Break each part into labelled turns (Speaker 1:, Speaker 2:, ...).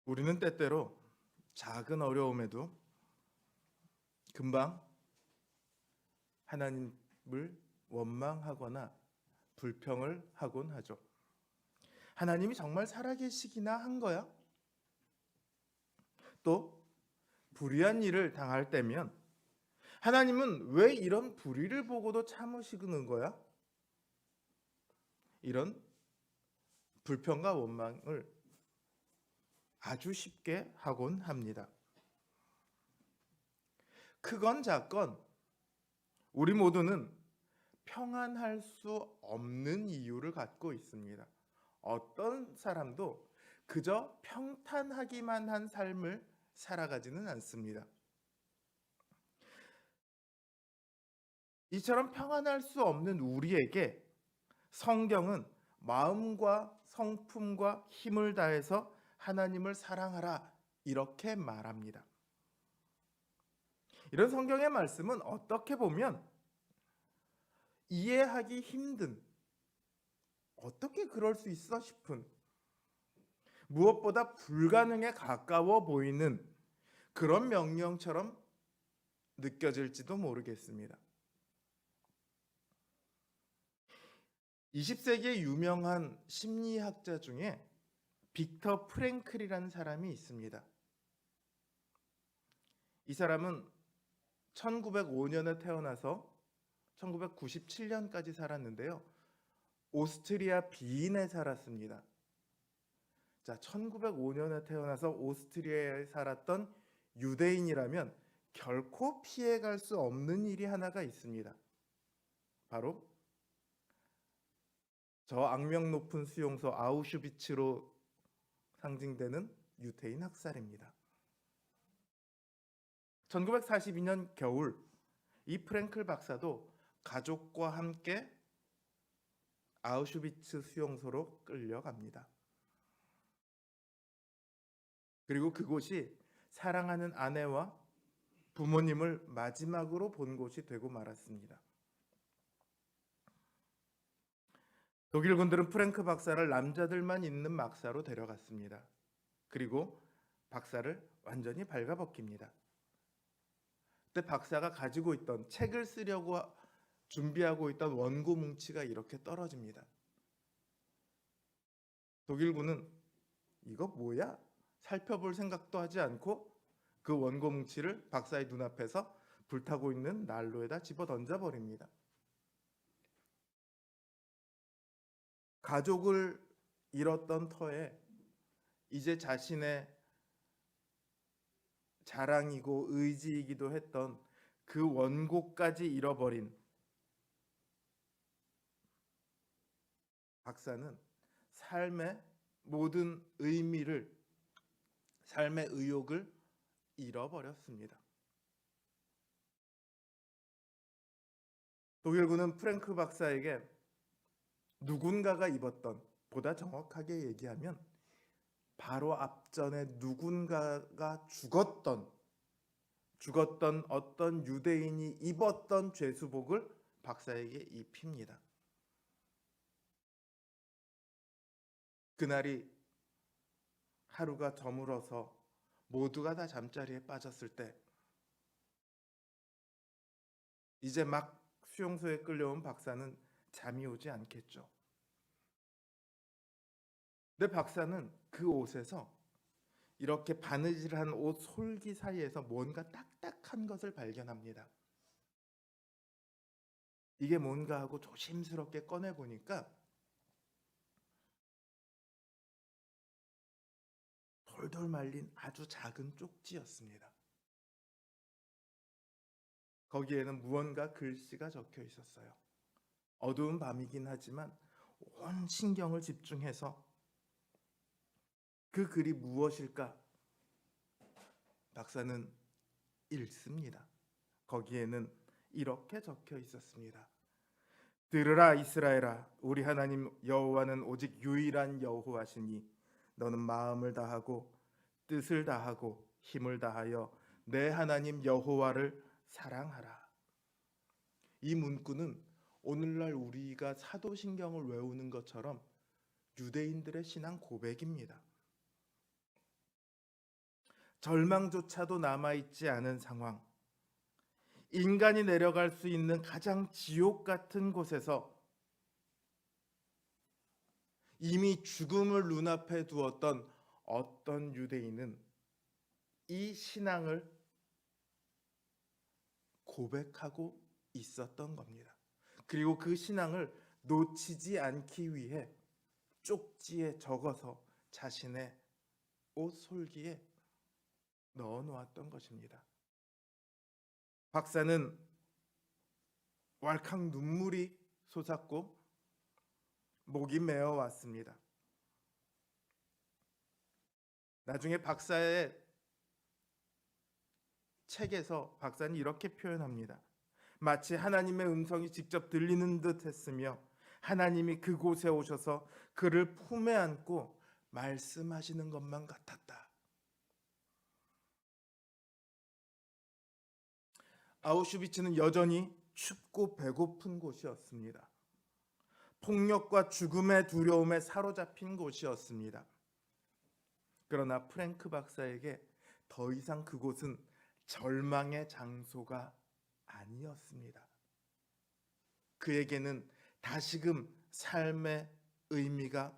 Speaker 1: 우리는 때때로 작은 어려움에도 금방 하나님을 원망하거나 불평을 하곤 하죠. 하나님이 정말 살아계시기나 한 거야? 또 불의한 일을 당할 때면 하나님은 왜 이런 불의를 보고도 참으시는 거야? 이런 불평과 원망을 아주 쉽게 하곤 합니다. 크건 작건 우리 모두는 평안할 수 없는 이유를 갖고 있습니다. 어떤 사람도 그저 평탄하기만 한 삶을 살아가지는 않습니다. 이처럼 평안할 수 없는 우리에게 성경은 마음과 성품과 힘을 다해서 하나님을 사랑하라 이렇게 말합니다. 이런 성경의 말씀은 어떻게 보면 이해하기 힘든, 어떻게 그럴 수 있어 싶은, 무엇보다 불가능에 가까워 보이는 그런 명령처럼 느껴질지도 모르겠습니다. 20세기의 유명한 심리학자 중에 빅터 프랭클이라는 사람이 있습니다. 이 사람은 1905년에 태어나서 1997년까지 살았는데요. 오스트리아 비인에 살았습니다. 자, 1905년에 태어나서 오스트리아에 살았던 유대인이라면 결코 피해갈 수 없는 일이 하나가 있습니다. 바로 저 악명 높은 수용소 아우슈비츠로 상징되는 유태인 학살입니다. 1942년 겨울 이 프랭클 박사도 가족과 함께 아우슈비츠 수용소로 끌려갑니다. 그리고 그곳이 사랑하는 아내와 부모님을 마지막으로 본 곳이 되고 말았습니다. 독일 군들은 프랭크 박사를 남자들만 있는 막사로 데려갔습니다. 그리고 박사를 완전히 발가벗깁니다. 그때 박사가 가지고 있던 책을 쓰려고 준비하고 있던 원고 뭉치가 이렇게 떨어집니다. 독일군은 이거 뭐야? 살펴볼 생각도 하지 않고 그 원고 뭉치를 박사의 눈앞에서 불타고 있는 난로에다 집어 던져버립니다. 가족을 잃었던 터에 이제 자신의 자랑이고 의지이기도 했던 그 원고까지 잃어버린 박사는 삶의 모든 의미를, 삶의 의욕을 잃어버렸습니다. 독일군은 프랭크 박사에게 누군가가 입었던, 보다 정확하게 얘기하면 바로 앞전에 누군가가 죽었던 어떤 유대인이 입었던 죄수복을 박사에게 입힙니다. 그날이 하루가 저물어서 모두가 다 잠자리에 빠졌을 때 이제 막 수용소에 끌려온 박사는 잠이 오지 않겠죠. 근데 박사는 그 옷에서 이렇게 바느질한 옷 솔기 사이에서 뭔가 딱딱한 것을 발견합니다. 이게 뭔가 하고 조심스럽게 꺼내보니까 돌돌 말린 아주 작은 쪽지였습니다. 거기에는 무언가 글씨가 적혀 있었어요. 어두운 밤이긴 하지만 온 신경을 집중해서 그 글이 무엇일까? 박사는 읽습니다. 거기에는 이렇게 적혀 있었습니다. 들으라 이스라엘아, 우리 하나님 여호와는 오직 유일한 여호와시니 너는 마음을 다하고 뜻을 다하고 힘을 다하여 내 하나님 여호와를 사랑하라. 이 문구는 오늘날 우리가 사도신경을 외우는 것처럼 유대인들의 신앙 고백입니다. 절망조차도 남아있지 않은 상황, 인간이 내려갈 수 있는 가장 지옥 같은 곳에서 이미 죽음을 눈앞에 두었던 어떤 유대인은 이 신앙을 고백하고 있었던 겁니다. 그리고 그 신앙을 놓치지 않기 위해 쪽지에 적어서 자신의 옷 솔기에 넣어 놓았던 것입니다. 박사는 왈칵 눈물이 솟았고 목이 메어 왔습니다. 나중에 박사의 책에서 박사는 이렇게 표현합니다. 마치 하나님의 음성이 직접 들리는 듯 했으며 하나님이 그곳에 오셔서 그를 품에 안고 말씀하시는 것만 같았다. 아우슈비츠는 여전히 춥고 배고픈 곳이었습니다. 폭력과 죽음의 두려움에 사로잡힌 곳이었습니다. 그러나 프랭크 박사에게 더 이상 그곳은 절망의 장소가 아니었습니다. 그에게는 다시금 삶의 의미가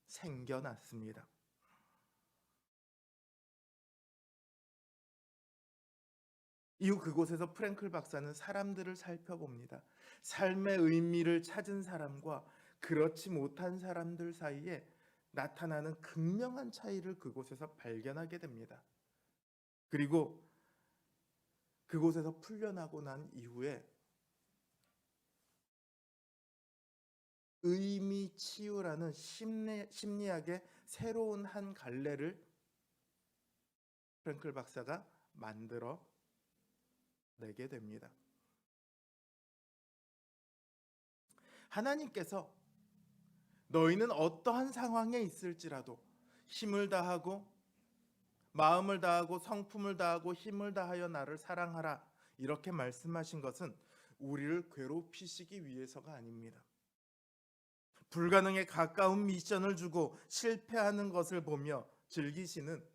Speaker 1: 생겨났습니다. 이후 그곳에서 프랭클 박사는 사람들을 살펴봅니다. 삶의 의미를 찾은 사람과 그렇지 못한 사람들 사이에 나타나는 극명한 차이를 그곳에서 발견하게 됩니다. 그리고 그곳에서 풀려나고 난 이후에 의미 치유라는 심리학의 새로운 한 갈래를 프랭클 박사가 만들어 내게 됩니다. 하나님께서 너희는 어떠한 상황에 있을지라도 힘을 다하고 마음을 다하고 성품을 다하고 힘을 다하여 나를 사랑하라 이렇게 말씀하신 것은 우리를 괴롭히시기 위해서가 아닙니다. 불가능에 가까운 미션을 주고 실패하는 것을 보며 즐기시는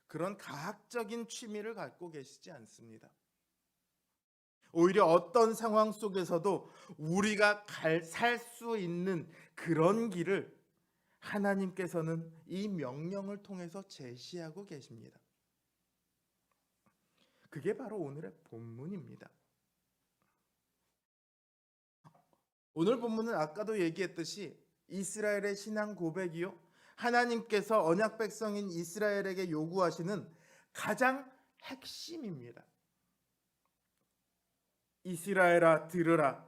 Speaker 1: 그런 가학적인 취미를 갖고 계시지 않습니다. 오히려 어떤 상황 속에서도 우리가 살 수 있는 그런 길을 하나님께서는 이 명령을 통해서 제시하고 계십니다. 그게 바로 오늘의 본문입니다. 오늘 본문은 아까도 얘기했듯이 이스라엘의 신앙 고백이요, 하나님께서 언약 백성인 이스라엘에게 요구하시는 가장 핵심입니다. 이스라엘아 들으라.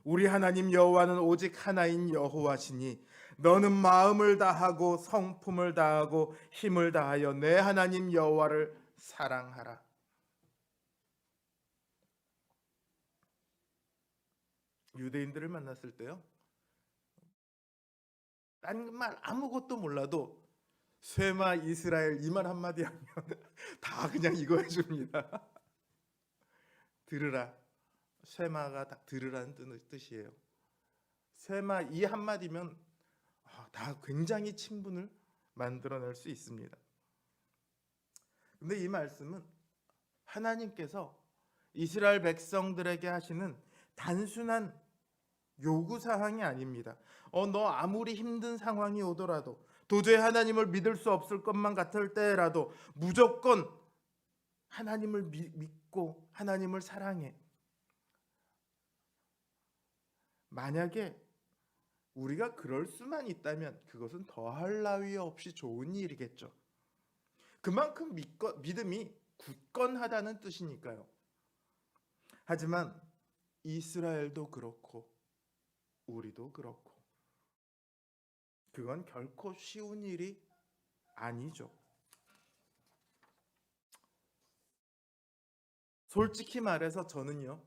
Speaker 1: 우리 하나님 여호와는 오직 하나인 여호와시니 너는 마음을 다하고 성품을 다하고 힘을 다하여 내 하나님 여호와를 사랑하라. 유대인들을 만났을 때요, 딴 말 아무것도 몰라도 쇠마 이스라엘 이 말 한마디 하면 다 그냥 이거 해줍니다. 들으라. 쇠마가 다 들으라는 뜻이에요. 쇠마 이 한마디면 다 굉장히 친분을 만들어낼 수 있습니다. 근데 이 말씀은 하나님께서 이스라엘 백성들에게 하시는 단순한 요구사항이 아닙니다. 너 아무리 힘든 상황이 오더라도 도저히 하나님을 믿을 수 없을 것만 같을 때라도 무조건 하나님을 믿고 하나님을 사랑해. 만약에 우리가 그럴 수만 있다면 그것은 더할 나위 없이 좋은 일이겠죠. 그만큼 믿음이 굳건하다는 뜻이니까요. 하지만 이스라엘도 그렇고 우리도 그렇고 그건 결코 쉬운 일이 아니죠. 솔직히 말해서 저는요,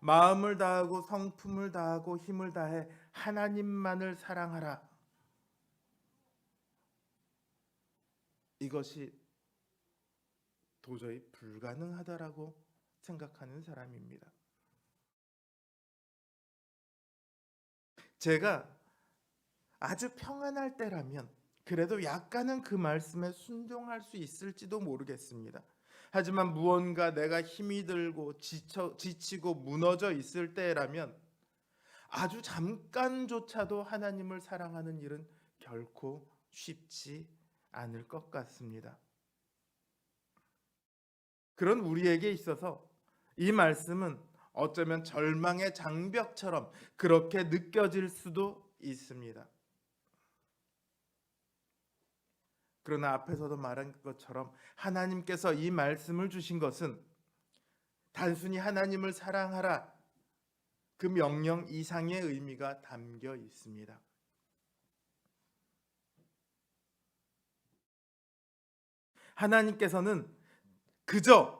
Speaker 1: 마음을 다하고 성품을 다하고 힘을 다해 하나님만을 사랑하라, 이것이 도저히 불가능하다라고 생각하는 사람입니다. 제가 아주 평안할 때라면, 그래도 약간은 그 말씀에 순종할 수 있을지도 모르겠습니다. 하지만 무언가 내가 힘이 들고 지치고 무너져 있을 때라면 아주 잠깐조차도 하나님을 사랑하는 일은 결코 쉽지 않을 것 같습니다. 그런 우리에게 있어서 이 말씀은 어쩌면 절망의 장벽처럼 그렇게 느껴질 수도 있습니다. 그러나 앞에서도 말한 것처럼 하나님께서 이 말씀을 주신 것은 단순히 하나님을 사랑하라 그 명령 이상의 의미가 담겨 있습니다. 하나님께서는 그저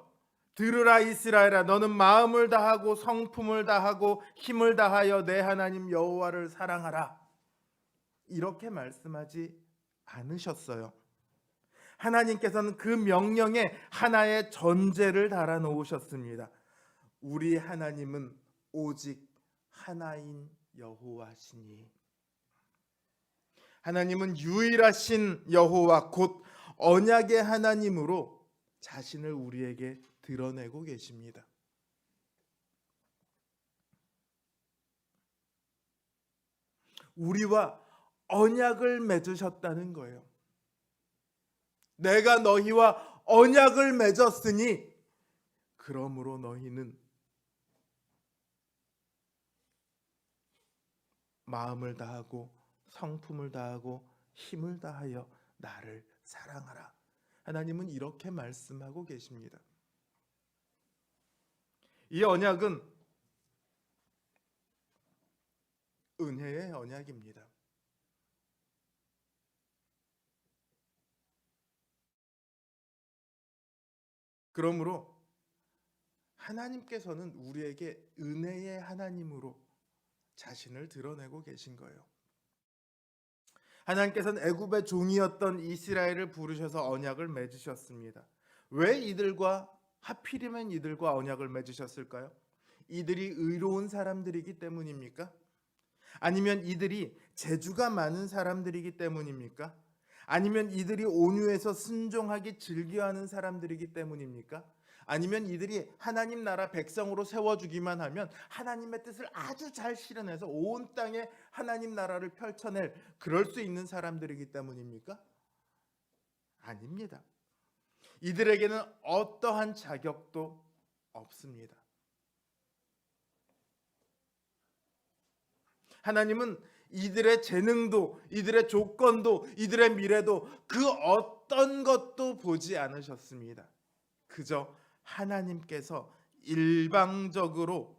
Speaker 1: 들으라 이스라엘아 너는 마음을 다하고 성품을 다하고 힘을 다하여 내 하나님 여호와를 사랑하라 이렇게 말씀하지 않으셨어요. 하나님께서는 그 명령에 하나의 전제를 달아 놓으셨습니다. 우리 하나님은 오직 하나인 여호와시니. 하나님은 유일하신 여호와 곧 언약의 하나님으로 자신을 우리에게 드러내고 계십니다. 우리와 언약을 맺으셨다는 거예요. 내가 너희와 언약을 맺었으니 그러므로 너희는 마음을 다하고 성품을 다하고 힘을 다하여 나를 사랑하라. 하나님은 이렇게 말씀하고 계십니다. 이 언약은 은혜의 언약입니다. 그러므로 하나님께서는 우리에게 은혜의 하나님으로 자신을 드러내고 계신 거예요. 하나님께서는 애굽의 종이었던 이스라엘을 부르셔서 언약을 맺으셨습니다. 왜 이들과 하필이면 이들과 언약을 맺으셨을까요? 이들이 의로운 사람들이기 때문입니까? 아니면 이들이 재주가 많은 사람들이기 때문입니까? 아니면 이들이 온유해서 순종하기 즐겨하는 사람들이기 때문입니까? 아니면 이들이 하나님 나라 백성으로 세워주기만 하면 하나님의 뜻을 아주 잘 실현해서 온 땅에 하나님 나라를 펼쳐낼 그럴 수 있는 사람들이기 때문입니까? 아닙니다. 이들에게는 어떠한 자격도 없습니다. 하나님은 이들의 재능도, 이들의 조건도, 이들의 미래도 그 어떤 것도 보지 않으셨습니다. 그저 하나님께서 일방적으로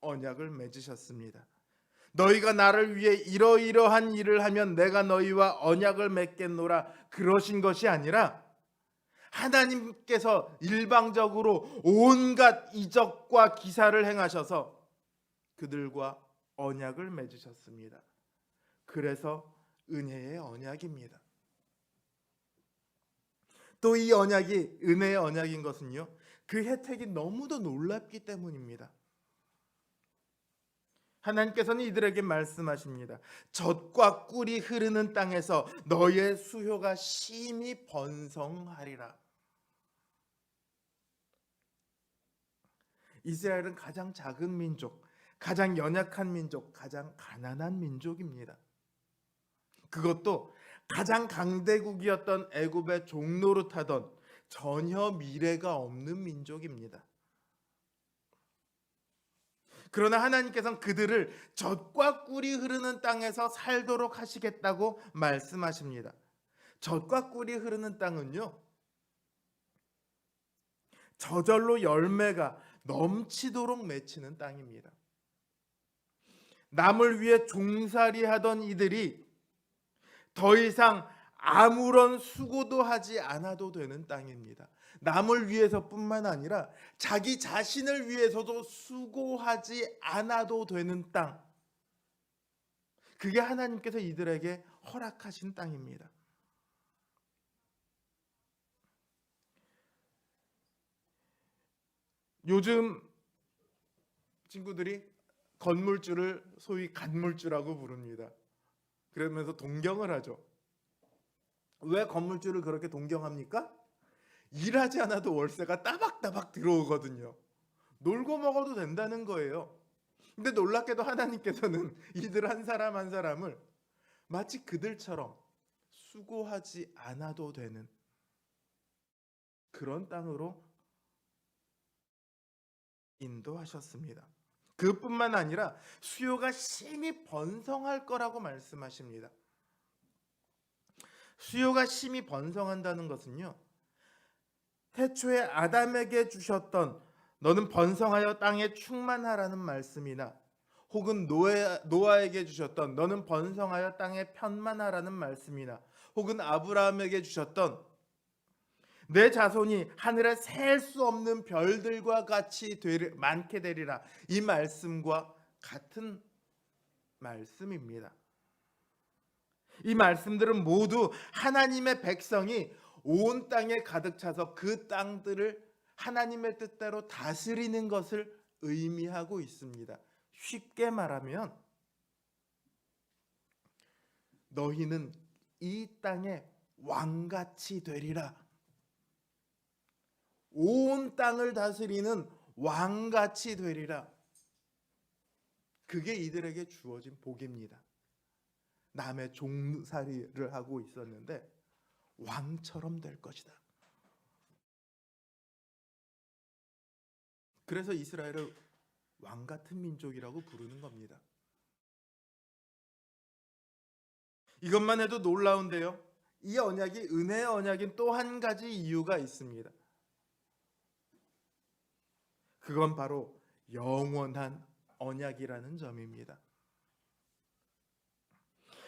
Speaker 1: 언약을 맺으셨습니다. 너희가 나를 위해 이러이러한 일을 하면 내가 너희와 언약을 맺겠노라 그러신 것이 아니라 하나님께서 일방적으로 온갖 이적과 기사를 행하셔서 그들과 언약을 맺으셨습니다. 그래서 은혜의 언약입니다. 또 이 언약이 은혜의 언약인 것은요, 그 혜택이 너무도 놀랍기 때문입니다. 하나님께서는 이들에게 말씀하십니다. 젖과 꿀이 흐르는 땅에서 너의 수효가 심히 번성하리라. 이스라엘은 가장 작은 민족, 가장 연약한 민족, 가장 가난한 민족입니다. 그것도 가장 강대국이었던 애굽의 종노릇하던 전혀 미래가 없는 민족입니다. 그러나 하나님께서는 그들을 젖과 꿀이 흐르는 땅에서 살도록 하시겠다고 말씀하십니다. 젖과 꿀이 흐르는 땅은요, 저절로 열매가 넘치도록 맺히는 땅입니다. 남을 위해 종살이하던 이들이 더 이상 아무런 수고도 하지 않아도 되는 땅입니다. 남을 위해서뿐만 아니라 자기 자신을 위해서도 수고하지 않아도 되는 땅. 그게 하나님께서 이들에게 허락하신 땅입니다. 요즘 친구들이 건물주를 소위 간물주라고 부릅니다. 그러면서 동경을 하죠. 왜 건물주를 그렇게 동경합니까? 일하지 않아도 월세가 따박따박 들어오거든요. 놀고 먹어도 된다는 거예요. 근데 놀랍게도 하나님께서는 이들 한 사람 한 사람을 마치 그들처럼 수고하지 않아도 되는 그런 땅으로 인도하셨습니다. 그뿐만 아니라 수요가 심히 번성할 거라고 말씀하십니다. 수요가 심히 번성한다는 것은요, 태초에 아담에게 주셨던 너는 번성하여 땅에 충만하라는 말씀이나 혹은 노아에게 주셨던 너는 번성하여 땅에 편만하라는 말씀이나 혹은 아브라함에게 주셨던 내 자손이 하늘에 셀 수 없는 별들과 같이 많게 되리라, 이 말씀과 같은 말씀입니다. 이 말씀들은 모두 하나님의 백성이 온 땅에 가득 차서 그 땅들을 하나님의 뜻대로 다스리는 것을 의미하고 있습니다. 쉽게 말하면 너희는 이 땅의 왕같이 되리라. 온 땅을 다스리는 왕같이 되리라. 그게 이들에게 주어진 복입니다. 남의 종살이를 하고 있었는데 왕처럼 될 것이다. 그래서 이스라엘을 왕 같은 민족이라고 부르는 겁니다. 이것만 해도 놀라운데요, 이 언약이 은혜의 언약인 또 한 가지 이유가 있습니다. 그건 바로 영원한 언약이라는 점입니다.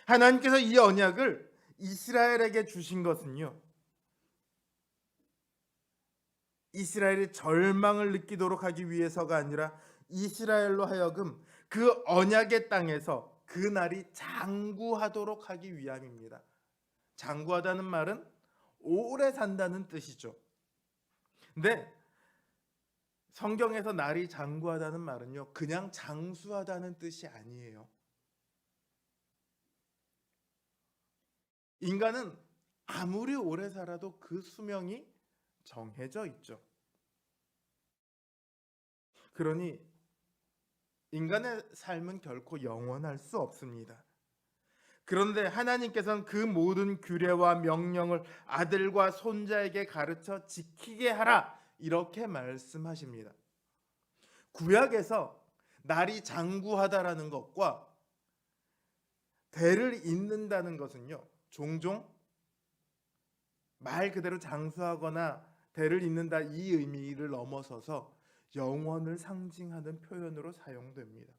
Speaker 1: 하나님께서 이 언약을 이스라엘에게 주신 것은요, 이스라엘이 절망을 느끼도록 하기 위해서가 아니라 이스라엘로 하여금 그 언약의 땅에서 그 날이 장구하도록 하기 위함입니다. 장구하다는 말은 오래 산다는 뜻이죠. 근데 성경에서 날이 장구하다는 말은요, 그냥 장수하다는 뜻이 아니에요. 인간은 아무리 오래 살아도 그 수명이 정해져 있죠. 그러니 인간의 삶은 결코 영원할 수 없습니다. 그런데 하나님께서는 그 모든 규례와 명령을 아들과 손자에게 가르쳐 지키게 하라, 이렇게 말씀하십니다. 구약에서 날이 장구하다라는 것과 대를 잇는다는 것은요, 종종 말 그대로 장수하거나 대를 잇는다 이 의미를 넘어서서 영원을 상징하는 표현으로 사용됩니다.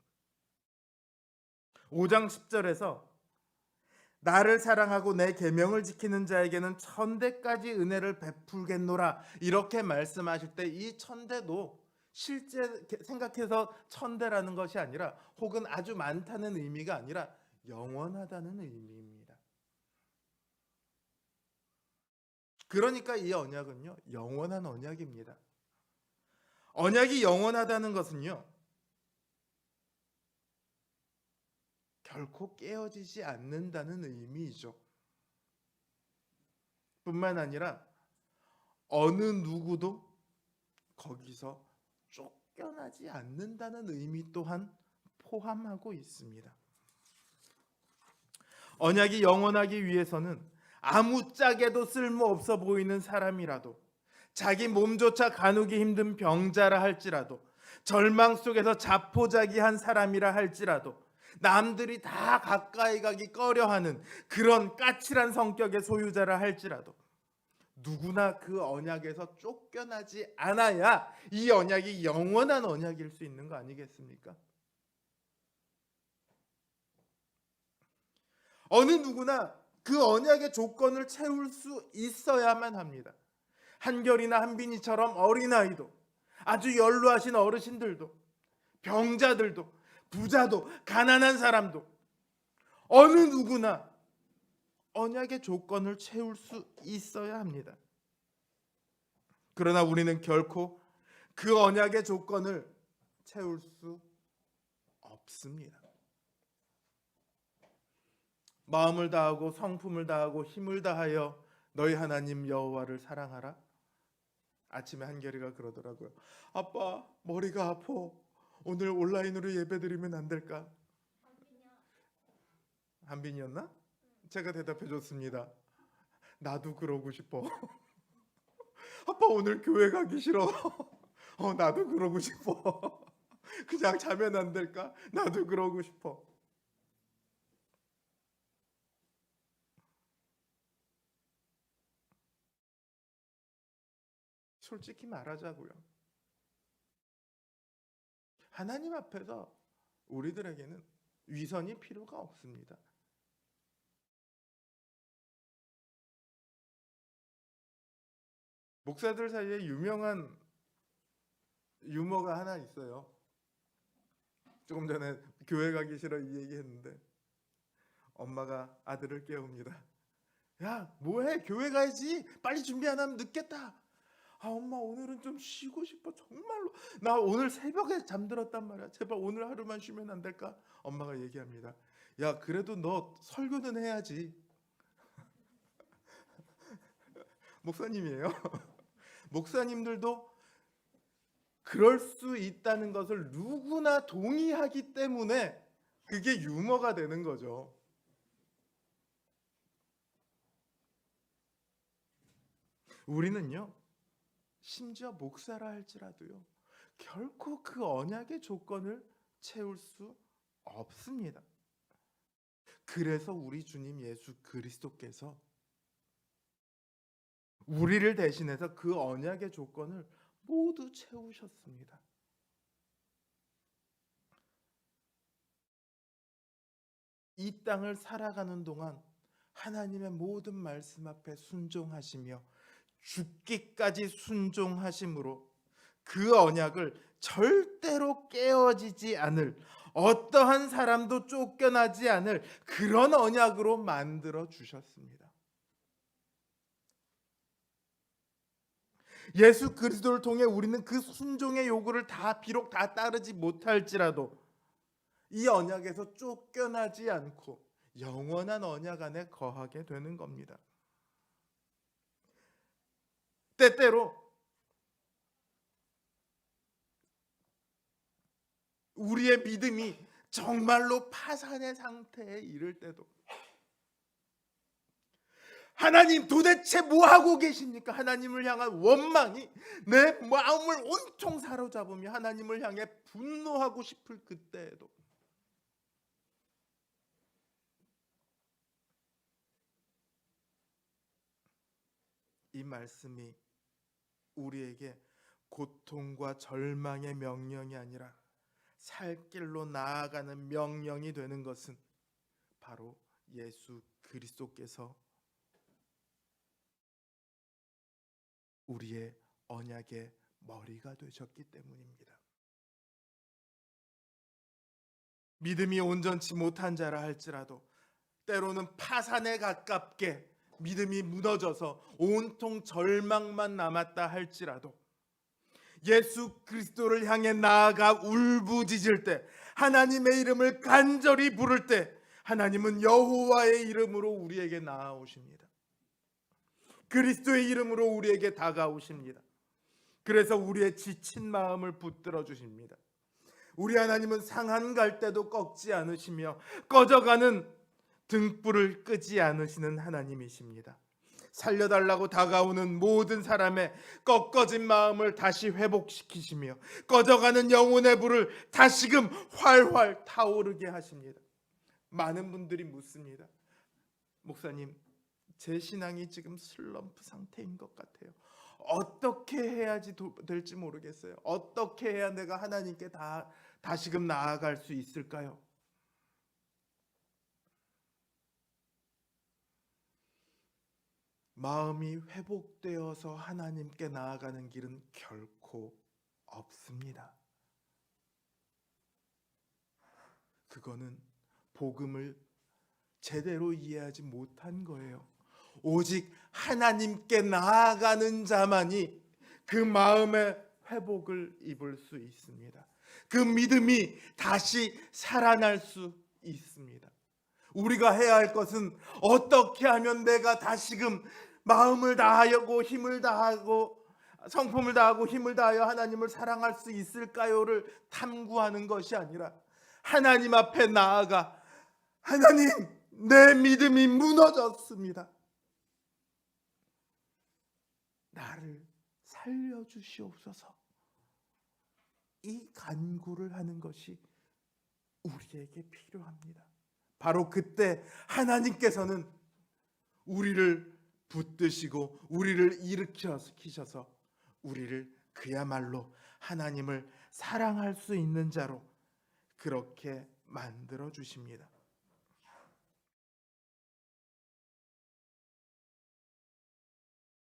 Speaker 1: 5장 10절에서 나를 사랑하고 내 계명을 지키는 자에게는 천대까지 은혜를 베풀겠노라, 이렇게 말씀하실 때 이 천대도 실제 생각해서 천대라는 것이 아니라 혹은 아주 많다는 의미가 아니라 영원하다는 의미입니다. 그러니까 이 언약은요, 영원한 언약입니다. 언약이 영원하다는 것은요, 결코 깨어지지 않는다는 의미이죠. 뿐만 아니라 어느 누구도 거기서 쫓겨나지 않는다는 의미 또한 포함하고 있습니다. 언약이 영원하기 위해서는 아무짝에도 쓸모없어 보이는 사람이라도, 자기 몸조차 가누기 힘든 병자라 할지라도, 절망 속에서 자포자기한 사람이라 할지라도, 남들이 다 가까이 가기 꺼려하는 그런 까칠한 성격의 소유자라 할지라도 누구나 그 언약에서 쫓겨나지 않아야 이 언약이 영원한 언약일 수 있는 거 아니겠습니까? 어느 누구나 그 언약의 조건을 채울 수 있어야만 합니다. 한결이나 한빈이처럼 어린아이도, 아주 연로하신 어르신들도, 병자들도, 부자도, 가난한 사람도, 어느 누구나 언약의 조건을 채울 수 있어야 합니다. 그러나 우리는 결코 그 언약의 조건을 채울 수 없습니다. 마음을 다하고 성품을 다하고 힘을 다하여 너희 하나님 여호와를 사랑하라. 아침에 한결이가 그러더라고요. 아빠, 머리가 아파. 오늘 온라인으로 예배드리면 안 될까? 한빈이었나? 제가 대답해 줬습니다. 나도 그러고 싶어. 아빠, 오늘 교회 가기 싫어. 나도 그러고 싶어. 그냥 자면 안 될까? 나도 그러고 싶어. 솔직히 말하자고요. 하나님 앞에서 우리들에게는 위선이 필요가 없습니다. 목사들 사이에 유명한 유머가 하나 있어요. 조금 전에 교회 가기 싫어 이 얘기했는데 엄마가 아들을 깨웁니다. 야, 뭐해? 교회 가야지. 빨리 준비 안 하면 늦겠다. 아, 엄마, 오늘은 좀 쉬고 싶어. 정말로 나 오늘 새벽에 잠들었단 말이야. 제발 오늘 하루만 쉬면 안 될까? 엄마가 얘기합니다. 야, 그래도 너 설교는 해야지. 목사님이에요. 목사님들도 그럴 수 있다는 것을 누구나 동의하기 때문에 그게 유머가 되는 거죠. 우리는요, 심지어 목사라 할지라도요, 결코 그 언약의 조건을 채울 수 없습니다. 그래서 우리 주님 예수 그리스도께서 우리를 대신해서 그 언약의 조건을 모두 채우셨습니다. 이 땅을 살아가는 동안 하나님의 모든 말씀 앞에 순종하시며 죽기까지 순종하심으로 그 언약을 절대로 깨어지지 않을, 어떠한 사람도 쫓겨나지 않을 그런 언약으로 만들어 주셨습니다. 예수 그리스도를 통해 우리는 그 순종의 요구를 비록 다 따르지 못할지라도 이 언약에서 쫓겨나지 않고 영원한 언약 안에 거하게 되는 겁니다. 때때로 우리의 믿음이 정말로 파산의 상태에 이를 때도 하나님 도대체 뭐 하고 계십니까? 하나님을 향한 원망이 내 마음을 온통 사로잡으며 하나님을 향해 분노하고 싶을 그때에도 이 말씀이 우리에게 고통과 절망의 명령이 아니라 살 길로 나아가는 명령이 되는 것은 바로 예수 그리스도께서 우리의 언약의 머리가 되셨기 때문입니다. 믿음이 온전치 못한 자라 할지라도 때로는 파산에 가깝게 믿음이 무너져서 온통 절망만 남았다 할지라도 예수 그리스도를 향해 나아가 울부짖을 때, 하나님의 이름을 간절히 부를 때 하나님은 여호와의 이름으로 우리에게 나아오십니다. 그리스도의 이름으로 우리에게 다가오십니다. 그래서 우리의 지친 마음을 붙들어 주십니다. 우리 하나님은 상한 갈대도 꺾지 않으시며 꺼져가는 등불을 끄지 않으시는 하나님이십니다. 살려달라고 다가오는 모든 사람의 꺾어진 마음을 다시 회복시키시며 꺼져가는 영혼의 불을 다시금 활활 타오르게 하십니다. 많은 분들이 묻습니다. 목사님, 제 신앙이 지금 슬럼프 상태인 것 같아요. 어떻게 해야지 될지 모르겠어요. 어떻게 해야 내가 하나님께 다시금 나아갈 수 있을까요? 마음이 회복되어서 하나님께 나아가는 길은 결코 없습니다. 그거는 복음을 제대로 이해하지 못한 거예요. 오직 하나님께 나아가는 자만이 그 마음의 회복을 입을 수 있습니다. 그 믿음이 다시 살아날 수 있습니다. 우리가 해야 할 것은 어떻게 하면 내가 다시금 마음을 다하고 힘을 다하고 성품을 다하고 힘을 다하여 하나님을 사랑할 수 있을까요를 탐구하는 것이 아니라 하나님 앞에 나아가 하나님, 내 믿음이 무너졌습니다. 나를 살려주시옵소서. 이 간구를 하는 것이 우리에게 필요합니다. 바로 그때 하나님께서는 우리를 붙드시고 우리를 일으키셔서 우리를 그야말로 하나님을 사랑할 수 있는 자로 그렇게 만들어 주십니다.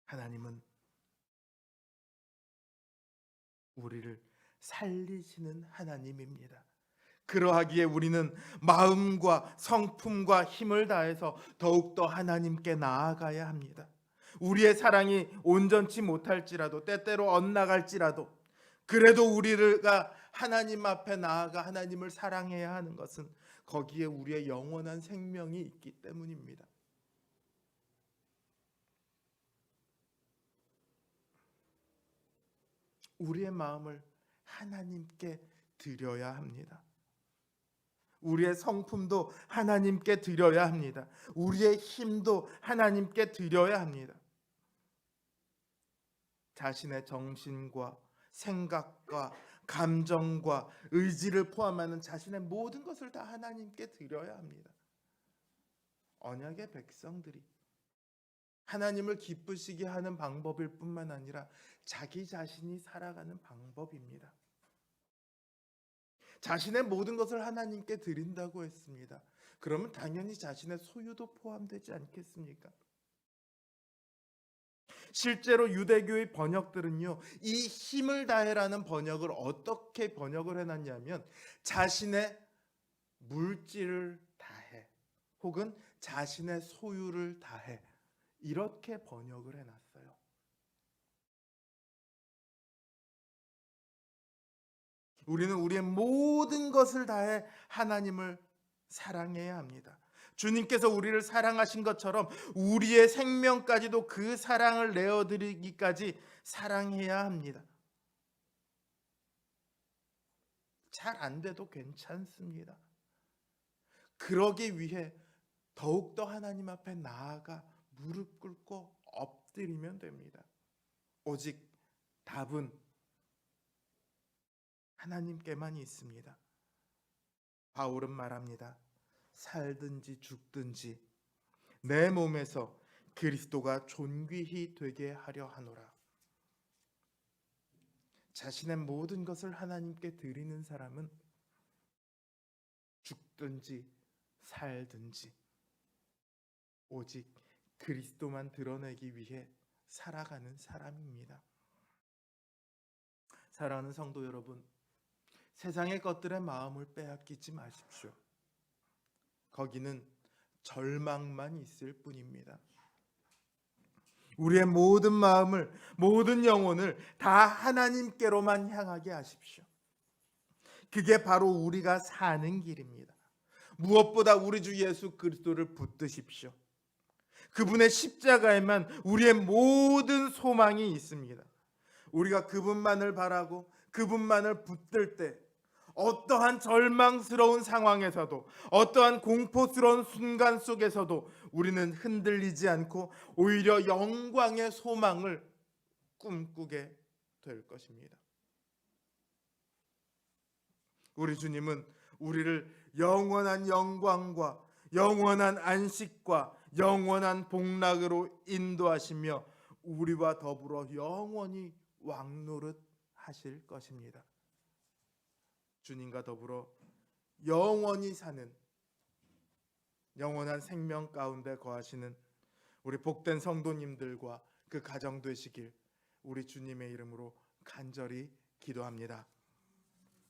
Speaker 1: 하나님은 우리를 살리시는 하나님입니다. 그러하기에 우리는 마음과 성품과 힘을 다해서 더욱더 하나님께 나아가야 합니다. 우리의 사랑이 온전치 못할지라도 때때로 엇나갈지라도 그래도 우리가 하나님 앞에 나아가 하나님을 사랑해야 하는 것은 거기에 우리의 영원한 생명이 있기 때문입니다. 우리의 마음을 하나님께 드려야 합니다. 우리의 성품도 하나님께 드려야 합니다. 우리의 힘도 하나님께 드려야 합니다. 자신의 정신과 생각과 감정과 의지를 포함하는 자신의 모든 것을 다 하나님께 드려야 합니다. 언약의 백성들이 하나님을 기쁘시게 하는 방법일 뿐만 아니라 자기 자신이 살아가는 방법입니다. 자신의 모든 것을 하나님께 드린다고 했습니다. 그러면 당연히 자신의 소유도 포함되지 않겠습니까? 실제로 유대교의 번역들은요, 이 힘을 다해라는 번역을 어떻게 번역을 해놨냐면 자신의 물질을 다해 혹은 자신의 소유를 다해 이렇게 번역을 해놨어요. 우리는 우리의 모든 것을 다해 하나님을 사랑해야 합니다. 주님께서 우리를 사랑하신 것처럼 우리의 생명까지도 그 사랑을 내어드리기까지 사랑해야 합니다. 잘 안 돼도 괜찮습니다. 그러기 위해 더욱더 하나님 앞에 나아가 무릎 꿇고 엎드리면 됩니다. 오직 답은 하나님께만 있습니다. 바울은 말합니다. 살든지 죽든지 내 몸에서 그리스도가 존귀히 되게 하려 하노라. 자신의 모든 것을 하나님께 드리는 사람은 죽든지 살든지 오직 그리스도만 드러내기 위해 살아가는 사람입니다. 사랑하는 성도 여러분, 세상의 것들의 마음을 빼앗기지 마십시오. 거기는 절망만 있을 뿐입니다. 우리의 모든 마음을, 모든 영혼을 다 하나님께로만 향하게 하십시오. 그게 바로 우리가 사는 길입니다. 무엇보다 우리 주 예수 그리스도를 붙드십시오. 그분의 십자가에만 우리의 모든 소망이 있습니다. 우리가 그분만을 바라고 그분만을 붙들 때 어떠한 절망스러운 상황에서도 어떠한 공포스러운 순간 속에서도 우리는 흔들리지 않고 오히려 영광의 소망을 꿈꾸게 될 것입니다. 우리 주님은 우리를 영원한 영광과 영원한 안식과 영원한 복락으로 인도하시며 우리와 더불어 영원히 왕노릇 하실 것입니다. 주님과 더불어 영원히 사는 영원한 생명 가운데 거하시는 우리 복된 성도님들과 그 가정 되시길 우리 주님의 이름으로 간절히 기도합니다.